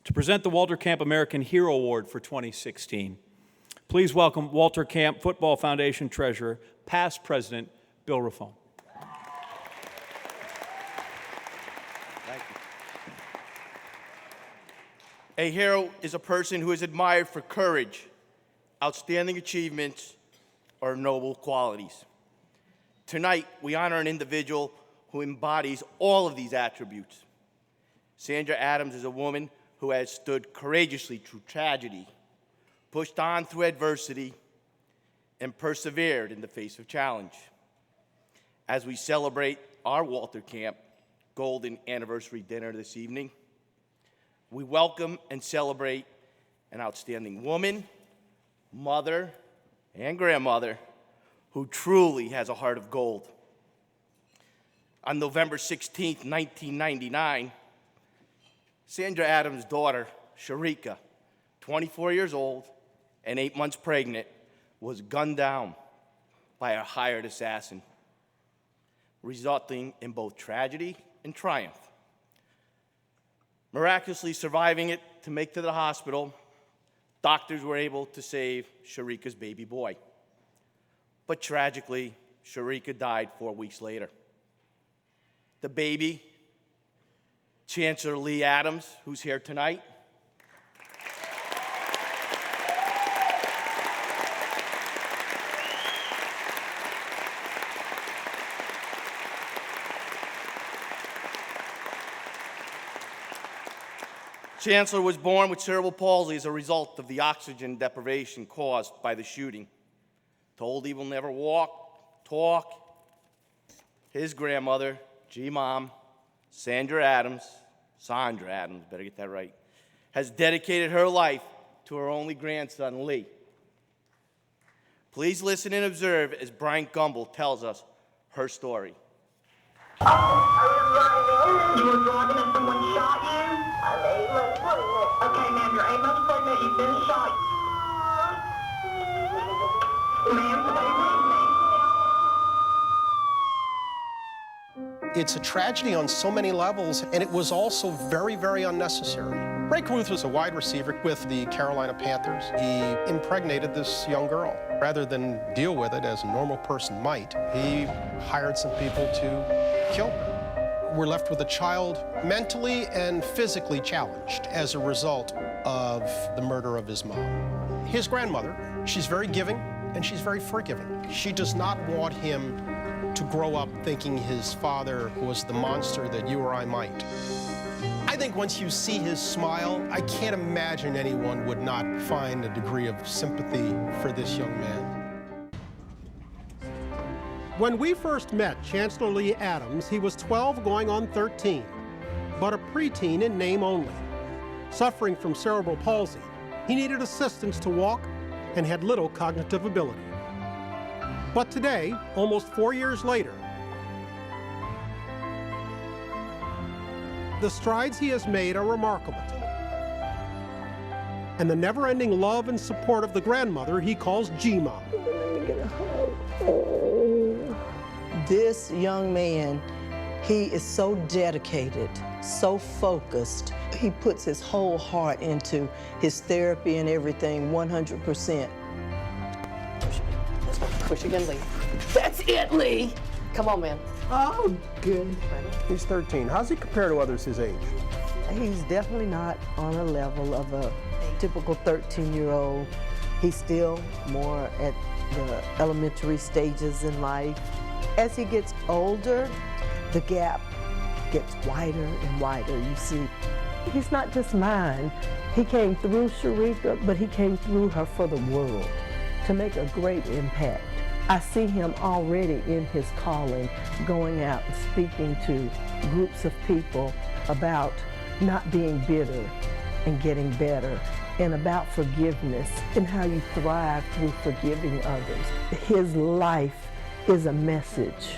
to present the Walter Camp American Hero Award for 2016. Please welcome Walter Camp Football Foundation Treasurer, past President Bill Raffone. Thank you. A hero is a person who is admired for courage, outstanding achievements, or noble qualities. Tonight, we honor an individual who embodies all of these attributes. Saundra Adams is a woman who has stood courageously through tragedy, pushed on through adversity, and persevered in the face of challenge. As we celebrate our Walter Camp Golden Anniversary Dinner this evening, we welcome and celebrate an outstanding woman, mother, and grandmother who truly has a heart of gold. On November 16, 1999, Saundra Adams' daughter, Sharika, 24 years old and 8 months pregnant, was gunned down by a hired assassin, resulting in both tragedy and triumph. Miraculously surviving it to make it to the hospital, doctors were able to save Sharika's baby boy. But tragically, Sharika died 4 weeks later. The baby, Chancellor Lee Adams, who's here tonight, Chancellor was born with cerebral palsy as a result of the oxygen deprivation caused by the shooting. Told he will never walk, talk. His grandmother, G-Mom, Saundra Adams, better get that right, has dedicated her life to her only grandson, Lee. Please listen and observe as Brian Gumble tells us her story. You were driving and someone shot you? I'm 8 months pregnant. Okay, ma'am, you're 8 months pregnant. You've been shot. Ma'am, stay with me. It's a tragedy on so many levels, and it was also very, very unnecessary. Ray Caruth was a wide receiver with the Carolina Panthers. He impregnated this young girl. Rather than deal with it as a normal person might, he hired some people to kill her. We're left with a child mentally and physically challenged as a result of the murder of his mom. His grandmother, she's very giving and she's very forgiving. She does not want him to grow up thinking his father was the monster that you or I might. I think once you see his smile, I can't imagine anyone would not find a degree of sympathy for this young man. When we first met Chancellor Lee Adams, he was 12 going on 13, but a preteen in name only. Suffering from cerebral palsy, he needed assistance to walk and had little cognitive ability. But today, almost 4 years later, the strides he has made are remarkable. And the never-ending love and support of the grandmother he calls G-Mom. This young man, he is so dedicated, so focused. He puts his whole heart into his therapy and everything, 100%. Push again, Lee. That's it, Lee! Come on, man. Oh, good. He's 13. How's he compare to others his age? He's definitely not on a level of a typical 13-year-old. He's still more at the elementary stages in life. As he gets older, the gap gets wider and wider, you see. He's not just mine. He came through Sharika, but he came through her for the world to make a great impact. I see him already in his calling, going out and speaking to groups of people about not being bitter and getting better, and about forgiveness and how you thrive through forgiving others. His life is a message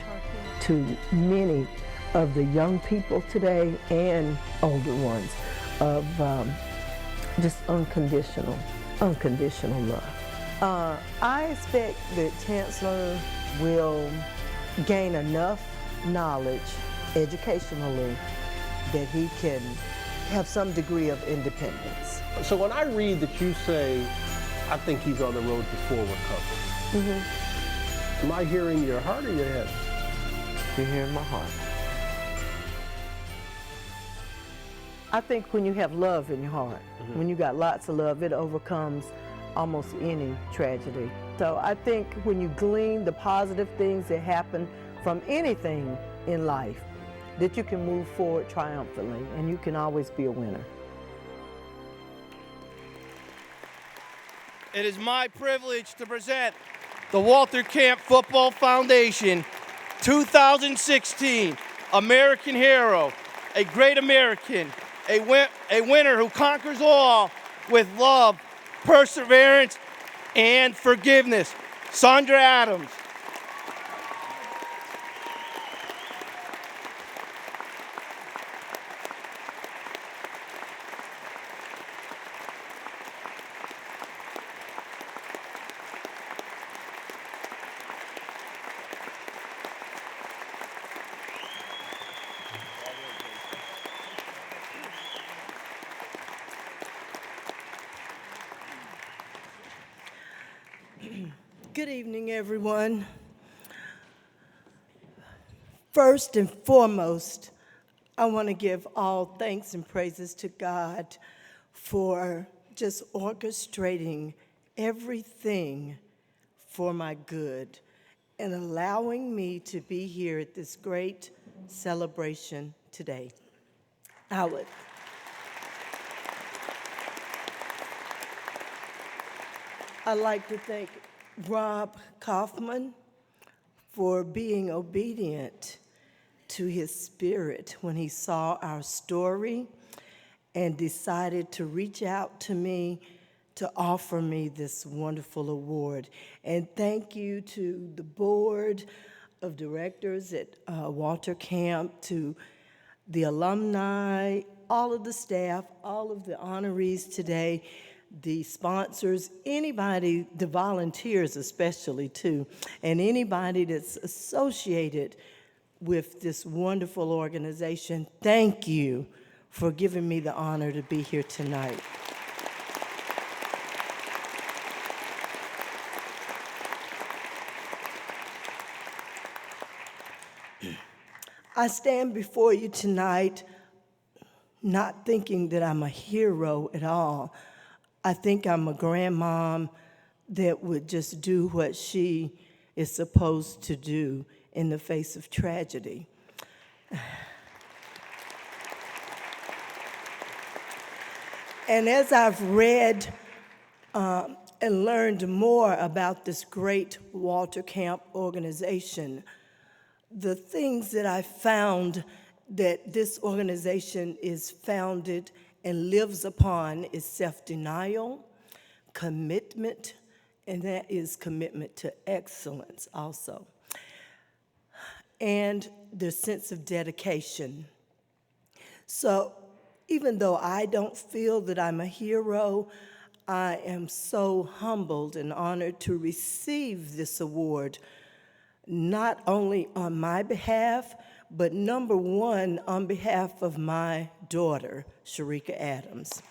to many of the young people today and older ones of just unconditional love. I expect that Chancellor will gain enough knowledge educationally that he can have some degree of independence. So when I read that you say, I think he's on the road to full recovery, am I hearing your heart or your head? You're hearing my heart. I think when you have love in your heart, when you got lots of love, it overcomes almost any tragedy. So I think when you glean the positive things that happen from anything in life, that you can move forward triumphantly, and you can always be a winner. It is my privilege to present the Walter Camp Football Foundation 2016 American Hero, a great American, a winner who conquers all with love, perseverance, and forgiveness. Saundra Adams. Good evening, everyone. First and foremost, I want to give all thanks and praises to God for just orchestrating everything for my good and allowing me to be here at this great celebration today. I'd like to thank Rob Kaufman for being obedient to his spirit when he saw our story and decided to reach out to me to offer me this wonderful award. And thank you to the board of directors at Walter Camp, to the alumni, all of the staff, all of the honorees today, the sponsors, anybody, the volunteers especially too, and anybody that's associated with this wonderful organization. Thank you for giving me the honor to be here tonight. I stand before you tonight not thinking that I'm a hero at all. I think I'm a grandmom that would just do what she is supposed to do in the face of tragedy. And as I've read and learned more about this great Walter Camp organization, the things that I found that this organization is founded and lives upon is self-denial, commitment, and that is commitment to excellence also, and the sense of dedication. So even though I don't feel that I'm a hero, I am so humbled and honored to receive this award, not only on my behalf, but number one, on behalf of my daughter, Sharika Adams.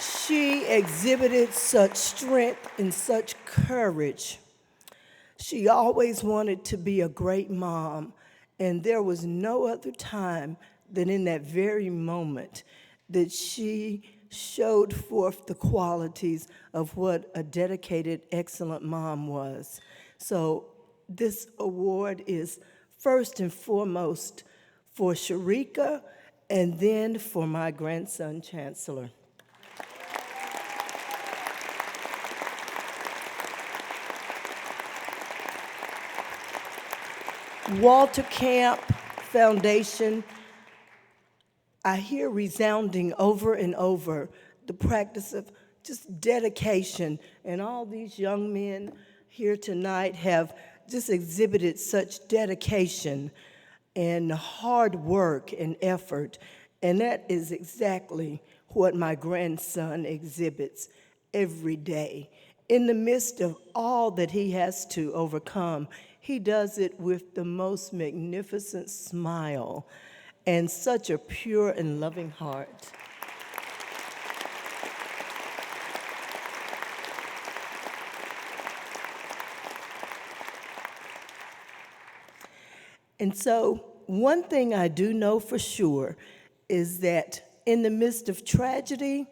She exhibited such strength and such courage. She always wanted to be a great mom, and there was no other time than in that very moment that she showed forth the qualities of what a dedicated, excellent mom was. So this award is first and foremost for Sharika, and then for my grandson, Chancellor. Walter Camp Foundation, I hear resounding over and over the practice of just dedication, and all these young men here tonight have just exhibited such dedication and hard work and effort, and that is exactly what my grandson exhibits every day. In the midst of all that he has to overcome, He does it with the most magnificent smile and such a pure and loving heart. And so, one thing I do know for sure is that in the midst of tragedy,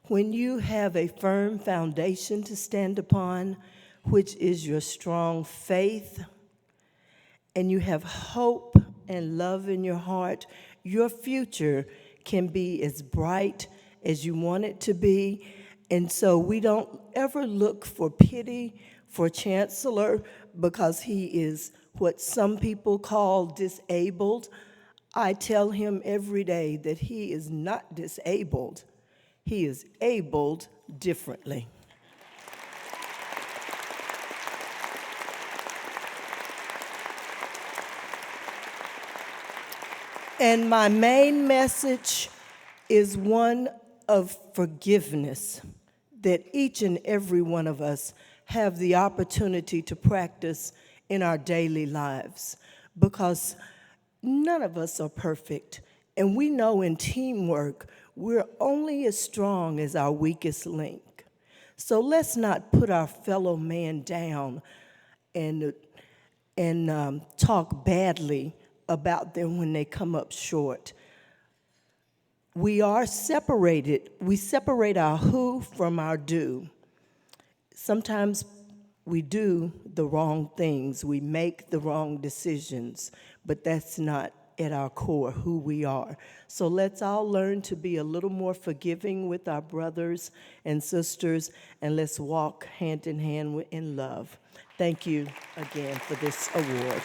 when you have a firm foundation to stand upon, which is your strong faith, and you have hope and love in your heart, your future can be as bright as you want it to be. And so we don't ever look for pity for Chancellor because he is what some people call disabled. I tell him every day that he is not disabled. He is abled differently. And my main message is one of forgiveness, that each and every one of us have the opportunity to practice in our daily lives, because none of us are perfect. And we know in teamwork, we're only as strong as our weakest link. So let's not put our fellow man down and talk badly about them when they come up short. We are separated. We separate our who from our do. Sometimes we do the wrong things. We make the wrong decisions, but that's not at our core who we are. So let's all learn to be a little more forgiving with our brothers and sisters, and let's walk hand in hand in love. Thank you again for this award.